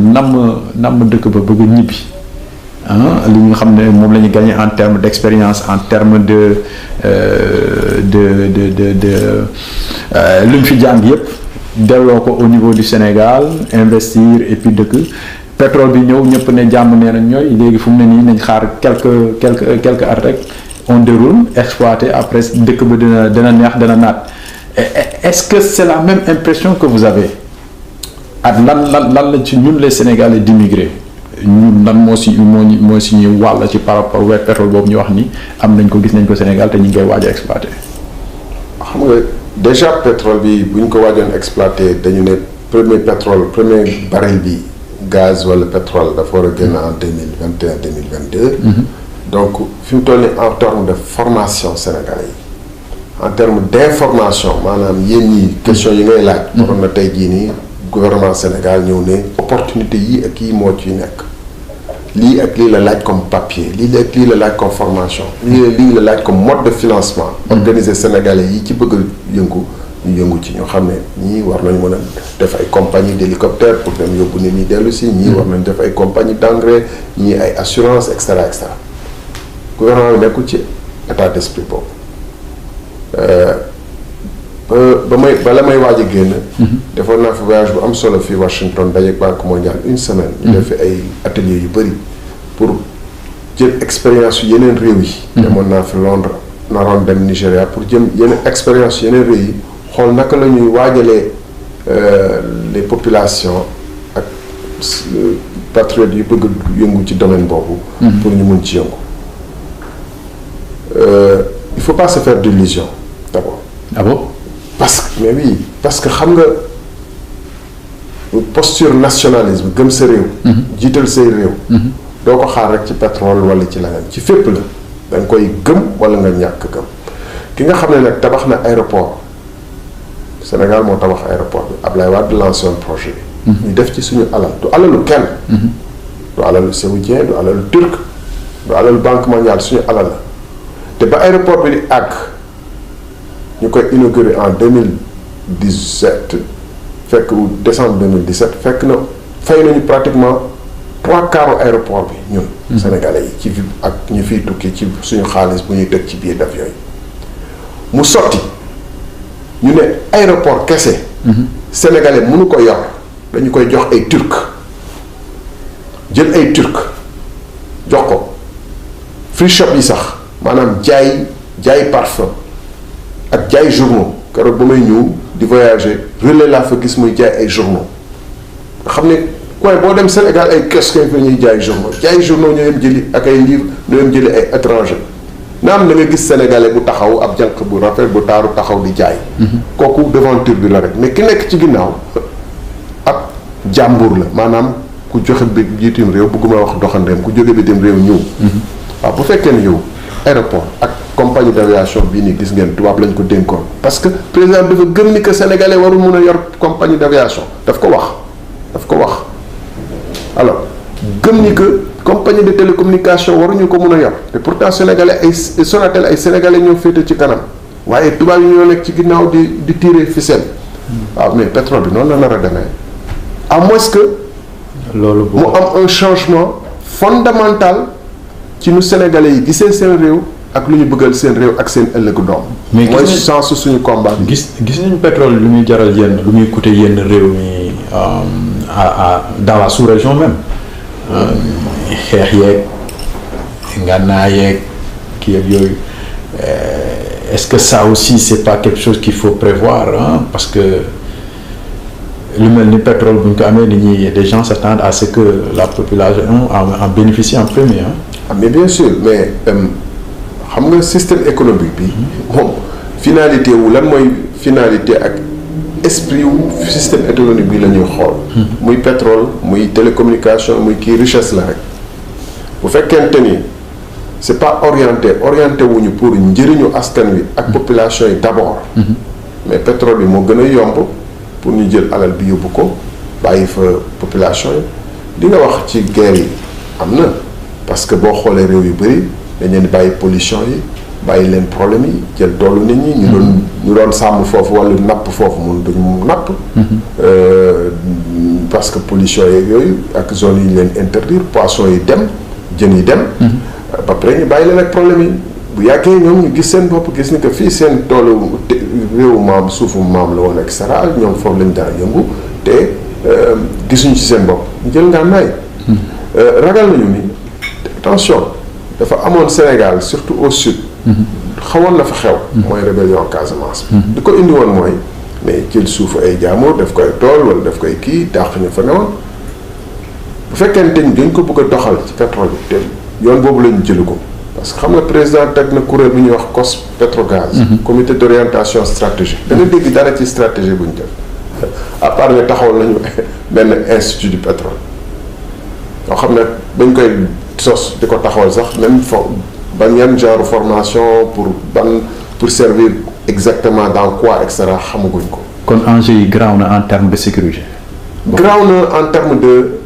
namm dëkk ba bëgg ñibbi li nga xam ne moom la ñu gagné en termes d'expérience en termes de lu ñu fi jàng yépp delloo ko au niveau du Sénégal investir et puis dëkk pétrole bi ñëw ñëpp ne jàmm nee nañ ñooy léegi fu mu ne nii nañ xaar quelques at rek on déroule exploiter après dëkk ba dina neex dina naat est-ce que c'est la même impression que vous avez ak lan la ci ñun les Sénégalais d'immigrés ñun lan moo si ñuy wàll ci par rapport au pétrole boobu ñu wax ni am nañ ko gis nañ ko Sénégal te ñu ngi koy waaj a exploiter. xam nga déjà pétrole bi bu ñu ko waajoon exploiter dañu ne premier baril bi gaz wala pétrole dafa war a génn en 2021 2022. donc fi mu toll nii en termes de formation sénégalais yi en termes d'information maanaam yéen ñi question yi ngay laaj. waroon na tey jii nii gouvernement Sénégal ñëw ne opportunité yi ak yi moo ciy nekk lii ak lii la laaj comme papier lii ak lii la laaj comme formation lii la laaj comme mode de financement. organiser sénégalais yi ci bëgg a yëngu ñu yëngu ci ñoo xam ne ñii war nañ mën a def ay compagnie d'hélicoptère pour dem yóbbu nit ñi dellu si ñii war nañ def ay compagnie d'engrais ñii ay assurance et cetera et cetera. gouvernement bi nekkul ci état d'esprit boobu bala may waaj a génn. defoon naa fi voyage bu am solo fii Washington dajeeg Banque mondiale une semaine. ñu def fi ay ateliers yu bëri pour jël expérience yu yeneen réew yi. demoon naa fi Londres naroon dem Nigéria pour jëm yeneen expérience yu yeneen réew yi xool naka la ñuy waajalee les populations ak patriotes yu bëgg yëngu ci domaine boobu. pour ñu mun ci yëngu. Il faut pas se faire d'illusions d'abord. Ah bon? parce que xam nga posture nationalisme gëm sa réew. jiital say réew. doo ko xaar rek ci pétrole wala ci leneen ci fépp la da nga koy gëm wala nga ñàkk gëm ki nga xam ne nag tabax na aéroport Sénégal moo tabax aéroport bi Ablaye Wade lancé woon projet bi. ñu def ci suñu alal du alalu kenn. du alalu saoudien du alalu turc du alalu Banque mondiale suñu alal la. te ba aéroport bi di àgg ñu koy inauguré en 2017 fekk décembre 2017 fekk na fay nañu pratiquement 3/4 aéroport bi ñun. Sénégalais yi ci ak ñu fiy tukki ci suñu xaalis bu ñuy teg ci biir d'avion yi mu sotti ñu ne aéroport kese. Sénégalais mënu ko yor dañu koy jox ay turc jël ay turc jox ko free shop yi sax. maanaam jaay parfum ak jaay journaux keroog ba may ñëw di voyager relais laa fa gis muy jaay ay journaux nga xam ne waaye boo dem Sénégal ay kiosque fa ñuy jaay journaux ñoo yem jëli ak ay livres ñoo yem jëli ay étranger naam da nga gis sénégalais bu taxaw ab jànq bu rafet bu taaru taxaw di jaay. kooku devanture bi la rek mais ki nekk ci ginnaaw ab jàmbur la maanaam ku joxe bi bitim réew bëgguma wax doxandeem ku jóge bitim réew ñëw. waaw bu fekkee ne yow aéroport ak compagnie d'aviation bii nii gis ngeen tubaab lañ ko dénkoon parce que président dafa gëm ni que sénégalais warul mun a yor compagnie d'aviation daf ko wax alors gëm ni que compagnie de télécommunication waruñu ko mun a yor te pourtant sénégalais ay Sonatel ay sénégalais ñoo féete ci kanam waaye tubaab yi ñoo nekk ci ginnaaw di tirer ficelle waaw mais pétrole bi noonu la nar a demee à moins que loolu mu am un changement fondamental ci nu sénégalais yi gisee seen réew ak lu ñu bëggal seen réew ak seen ëllëgu doom. mais mooy sens suñu combat. gis nañu pétrole lu muy jaral yenn lu muy coûter yenn réew mi dans la sous-région même xeex yeeg ngànnaay yeeg kii ak yooyu est-ce que ça aussi c'est pas quelque chose qu'il faut prévoir parce que lu mel ni pétrole bu ñu ko amee nit ñi des gens s'attendent à ce que la population en bénéficie en premier mais bien sûr mais xam nga système économique bi moom finalité wu lan mooy finalité ak esprit wu système économique bi la ñuy xool muy pétrole muy télécommunication muy kii richesse la rek bu fekkente ni c'est pas orienté wuñu pour njëriñu askan wi ak population yi d'abord mais pétrole bi moo gën a yomb pour ñu jël alal bi yóbbu ko bàyyi fa population yi li nga wax ci guerre yi am na parce que boo xoolee réew yu bëri dañ leen di bàyyi pollution yi bàyyi leen problème yi jël doolu nit ñi ñu doon sàmm foofu wala napp foofu mun duñu napp parce que pollution yeeg yooyu ak zone yi ñu leen interdire poisson yi dem jën yi dem ba pare ñu bàyyi leen ak problème yi bu yàggee ñoom ñu gis seen bopp gis ni que fii seen toolu réewu maam suufu maam la woon et cetera ñoom foofu lañ daan yëngu te gisuñu ci seen bopp jël ngaa naay ragal nañu ni attention dafa amoon Sénégal surtout au sud xawoon na fa xew mooy rébellion Casamance di ko indi woon mooy mais jël suufu ay jaamur daf koy tool wala daf koy kii dàq ñu fa newoon bu fekkente ni dañ ko bëgg a doxal ci pétrole bi te yoon boobu la ñu jëlu ko parce que xam nga président teg na kuréel bu ñuy wax COS Petrogaz comité d'orientation stratégique da nga dégg dara ci stratégie bu ñu def à part ne taxawal nañu benn institut du pétrole yoo xam ne bañ koy sos di ko taxawal sax même ban yan genre formation pour servir exactement dans quoi et cetera xamaguñ ko. kon enjeu yi garaaw na en termes de sécurité. garaaw na en termes de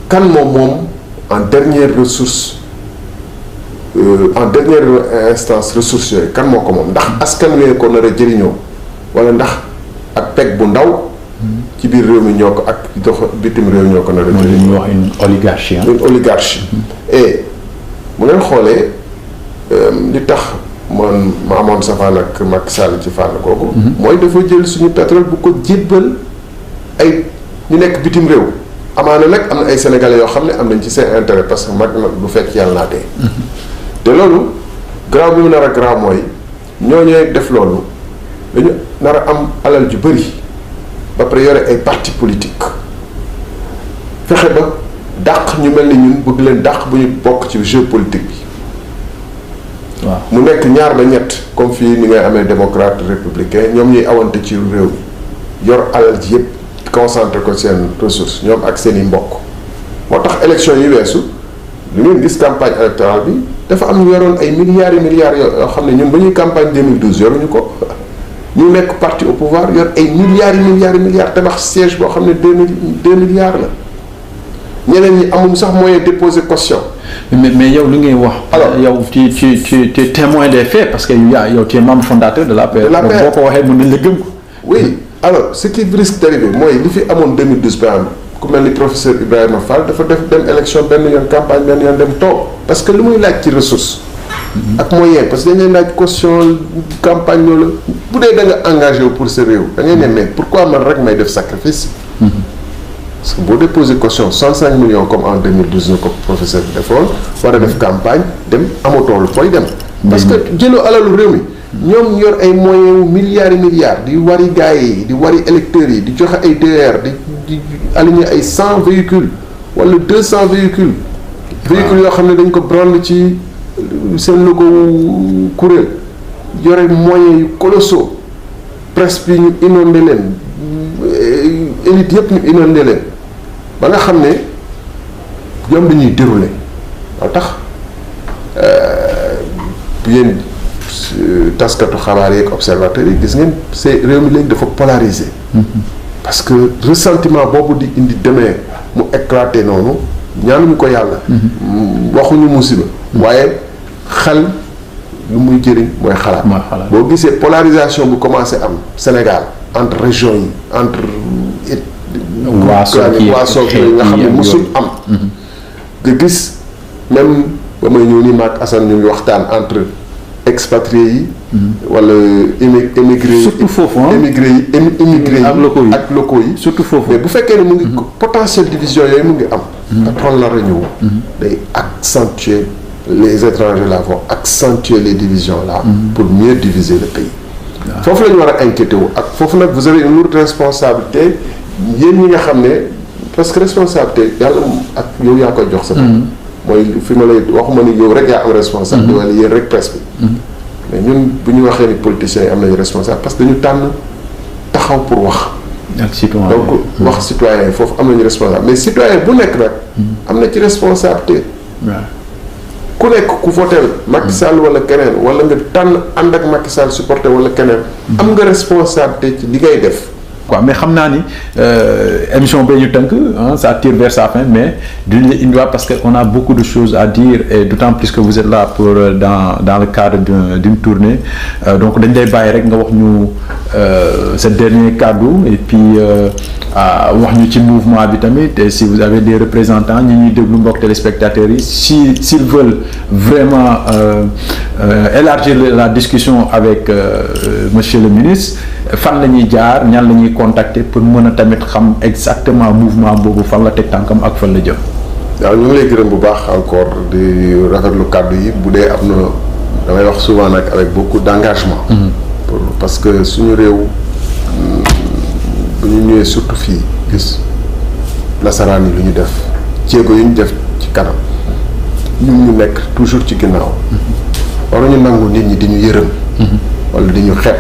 kan moom en dernière ressource en dernière instance ressources yooyu kan moo ko moom ndax askan wee ko nar a jëriñoo wala ndax ak peg bu ndaw ci biir réew mi ñoo ko ak dox bitim réew ñoo ko nar a jëriñoo. li ñuy wax une oligarchie. une oligarchie. et bu ngeen xoolee li tax ma amoon safaan ak Macky Sall ci fànn kooku. mooy dafa jël suñu pétrole bu ko jébbal ay ñu nekk bitim réew. amaana nag am na ay sénégalais yoo xam ne am nañ ci seen intérêt parce que mag nag du fekk yàlla naa dee. te loolu grave bi mu nar a grave mooy ñooñu def loolu dañu nar a am alal ju bëri ba pare yore ay parti politique fexe ba dàq ñu mel ni ñun bëgg leen dàq bu ñu bokk ci jeu politique bi. waaw mu nekk ñaar ba ñett comme fii ni ngay amee démocrate républicain ñoom ñuy awante ci réew mi yor alal ji yëpp concentré ko seen ressources ñoom ak seen i mbokk moo tax élection yi weesu lu ngeen gis campagne électorale bi dafa am ñu yoroon ay milliards et milliards yoo xam ne ñun ba ñuy campagne 2012 yoruñu ko ñu nekk parti au pouvoir yor ay milliards et milliards et milliards tabax siège boo xam ne 2 milliards la ñeneen ñi amuñ sax moyen déposer caution. mais yow li ngay wax. alors yow tu es témoin des faits parce que yow tu es membre fondateur de l'APR. de l'APR boo ko waxee mën nañ la gëm ko. oui alors ce qui risque d'arriver mooy li fi amoon 2012 par exemple ku mel ni professeur Ibrahima Fall dafa dem élection benn yoon campagne benn yoon dem toog parce que li muy laaj ci ressource. ak moyen parce que dañ lay laaj caution campagne loolu bu dee da nga engagé wu pour sa réew da ngay ne mais pourquoi man rek may def sacrifice. parce que boo déposé caution 65 millions comme en 2012 na ko professeur bi defoon war a def campagne dem amatoo lu fooy dem. parce que jëloo alalu réew mi. ñoom yor ay moyens milliards et milliards di wari gars yi di wari électeurs yi di joxe ay DR di aligner ay 100 véhicules wala 200 véhicules. véhicules yoo xam ne dañ ko branle ci seen logo kuréel yore moyens yu colossaux presse bi ñu inondé leen élite yëpp ñu inondé leen ba nga xam ne ñoom dañuy dérouler moo tax yéen taskatu xabaar yeeg observateurs yi gis ngeen c'est réew mi léegi dafa polarisé. parce que ressentiment boobu di indi demee mu éclaté noonu ñaanuñu ko yàlla. waxuñu musiba. waaye xel lu muy jëriñ mooy xalaat. boo gisee polarisation bu commencé am Sénégal entre régions yi entre. waaso yi nga xam ne musul am. nga gis même ba may ñëw nii maak Assane ñu ngi waxtaan entre expatriés yi. wala émigré yi. surtout foofu émigré yi ak locaux yi. surtout foofu mais bu fekkee ne mu ngi potentiel division yooyu mu ngi am. pétrole la ñëw. day accentuer les étrangers là vont accentuer les divisions là. pour mieux diviser le pays. foofu la ñu war a inquiété wu ak foofu nag vous avez une lourde responsabilité yéen ñi nga xam ne parce que responsabilité yàlla ak yow yaa koy jox sa bopp. mooy fi ma lay waxuma ni yow rek yaa am responsabilité wala yéen rek presse bi. mais ñun bu ñu waxee ni politiciens yi am nañu responsable parce que dañu tànn taxaw pour wax. ak citoyen donc wax citoyen yi foofu am nañu responsable mais citoyen bu nekk nag. am na ci responsabilité. ku nekk ku votel Macky Sall wala keneen wala nga tànn ànd ak Macky Sall supporter wala keneen. am nga responsabilité ci li ngay def. quoi mais xam naa ni émission bee ñu tënk ça tire vers sa fin mais duñu la indiwaat parce que on a beaucoup de choses à dire et d'autant plus que vous êtes là pour dans le cadre d'une tournée donc dañ lay bàyyi rek nga wax ñu ce dernier kaddu et puis wax ñu ci mouvement bi tamit et si vous avez des représentants ñi ñuy déglu mbokk téléspectateurs yi s'ils veulent vraiment élargir la discussion avec monsieur le ministre fan la ñuy jaar ñan la ñuy contacter pour mën a tamit xam exactement mouvement boobu fan la teg tànkam ak fan la jëm. waaw ñu ngi lay gërëm bu baax encore di rafetlu kàddu yi bu dee am na damay wax souvent nag avec beaucoup d'engagement. parce que suñu réew bu ñu ñëwee surtout fii gis nasaraan yi lu ñu def jéego yu ñu def ci kanam ñun ñu nekk toujours ci ginnaaw. war nañu nangu nit ñi di ñu yërëm. wala di ñu xeeb.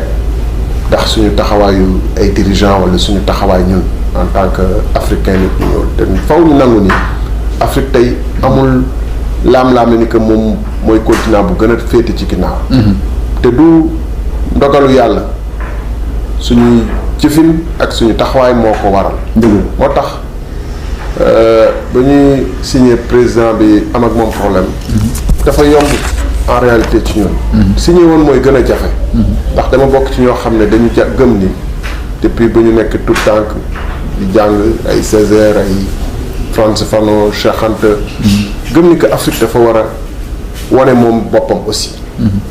ndax suñu taxawaayu ay dirigeants wala suñu taxawaay ñun en tant que africain nit ñu ñëw te faw ñu nangu ni Afrique tey amul laam-laame ni que moom mooy continent bu gën a féete ci ginnaaw. te du ndogalu yàlla suñuy jëfin ak suñu taxawaay moo ko waral. moo tax ba ñuy signé président bi am ak moom problème. dafa yomb. en réalité ci ñun. signé woon mooy gën a jafe. ndax dama bokk ci ñoo xam ne dañu gëm ni depuis ba ñu nekk tout tànk di jàng ay Césaire ay Frantz Fanon Cheikh Anta. gëm ni que Afrique dafa war a wane moom boppam aussi.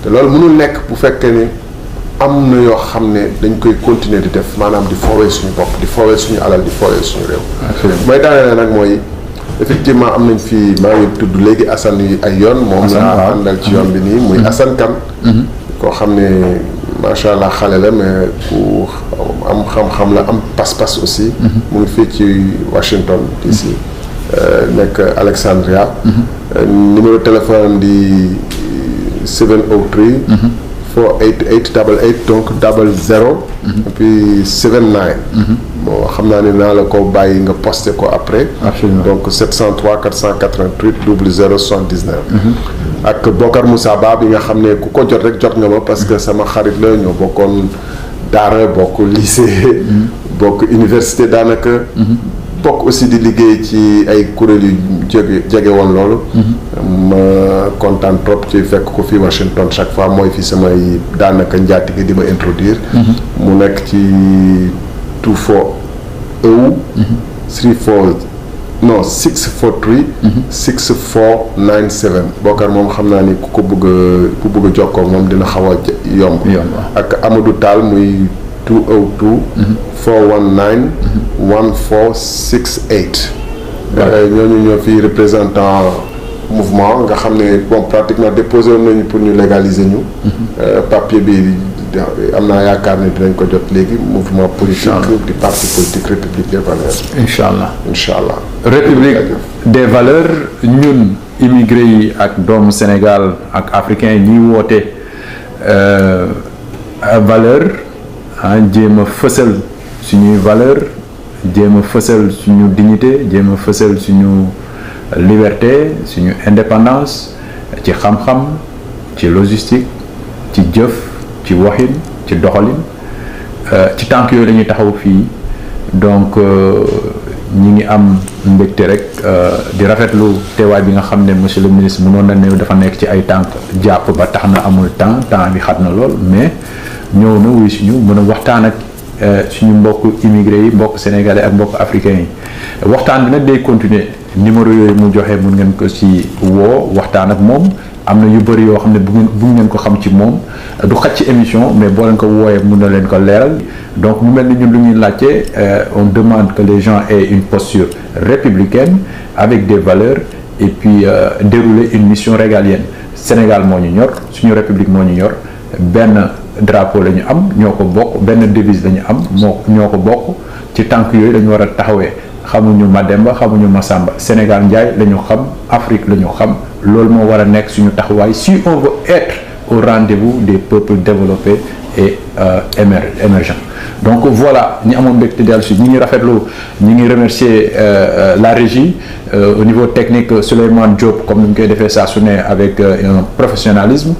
te loolu mënul nekk bu fekkee ni am na yoo xam ne dañ koy continuer di def maanaam di foowee suñu bopp di foowee suñu alal di foowee suñu réew. may daaneel nag mooy. effectivement am nañ fi maa ngi tudd léegi Assane yi ay yoon moom la àndal ci yoon bi nii muy Assane Kane koo xam ne macha allah xale la mais ku am xam-xam la am pas-pas aussi mu ngi fii ci Washington DC nekk Alexandria numéro téléphone di 703 488 88 donc 00 et puis 79 bon xam naa ne naa la ko bàyyi nga posté ko après. Absolument. donc 703 488 00 79. ak Bokar Moussa Ba bi nga xam ne ku ko jot rek jot nga ma parce que sama xarit la ñoo bokkoon daara bokk lycée. bokk université daanaka. bokk aussi di liggéey ci ay kuréel yu jege woon loolu. ma kontaan trop ci fekk ko fii Washington chaque fois mooy fi samay daanaka njaatige di ma introduire. mu nekk ci 24 EU. 643. 6497. Bokar moom xam naa ni ku bëgg a jokkoo moom dina xaw a yomb. ak Amadou Tall muy 202. 419. 1468. ñooñu ñoo fi représentant mouvement nga xam ne bon pratiquement déposé woon nañu pour ñu légaliser ñu. papier bi am naa yaakaar ne dinañ ko jot léegi mouvement politique du parti politique République des valeurs. incha allah incha allah. République des valeurs ñun immigré yi ak doomu Sénégal ak africain yi ñuy woote valeur jéem a fësal suñuy valeur jéem a fësal suñu dignité jéem a fësal suñu liberté suñu indépendance ci xam-xam ci logistique ci jëf ci waxin ci doxalin ci tànk yooyu la ñuy taxaw fii donc ñi ngi am mbégte rek di rafetlu teewaay bi nga xam ne monsieur le ministre mënoon na ne dafa nekk ci ay tànk jàpp ba tax na amul temps bi xat na lool mais ñëw na wuy suñu mën a waxtaan ak suñu mbokk immigré yi mbokk sénégalais ak mbokk africains yi waxtaan bi nag day continuer numéro yooyu mu joxe mun ngeen ko ci woo waxtaan ak moom am na yu bëri yoo xam ne bu ngeen ko xam ci moom du xaj ci émission mais boo leen ko wooyee mun na leen ko leeral donc mu mel ni ñun lu ñuy laajte on demande que les gens aient une posture républicaine avec des valeurs et puis dérouler une mission régalienne. Sénégal moo ñu ñor suñu république moo ñu ñor benn drapeau la ñu am ñoo ko bokk benn devise la ñu am ñoo ko bokk ci tànk yooyu dañu war a taxawee xamuñu Mademba xamuñu Masamba Sénégal njaay la ñu xam Afrique la ñu xam loolu moo war a nekk suñu taxawaay si on veut être au rendez-vous des peuples développés et émergents. Donc voilà ñi amoon mbégte dellu si ñi ngi rafetlu ñi ngi remercier la régie au niveau technique Souleymane Diop comme ni mu koy defee saa su ne avec un professionnalisme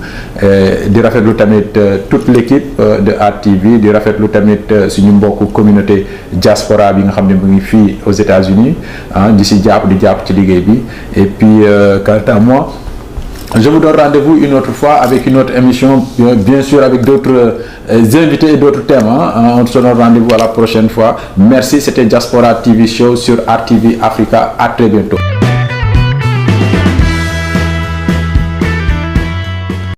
di rafetlu tamit toute l'équipe de RTV di rafetlu tamit suñu mbokku communauté diaspora bi nga xam ne mu ngi fii aux États-Unis di si jàpp ci liggéey bi et puis quant à moi je vous donne rendez-vous une autre fois avec une autre émission, bien sûr avec d'autres invités et d'autres thèmes. On se donne rendez-vous à la prochaine fois. Merci, c'était Diaspora TV Show sur RTV Africa. À très bientôt.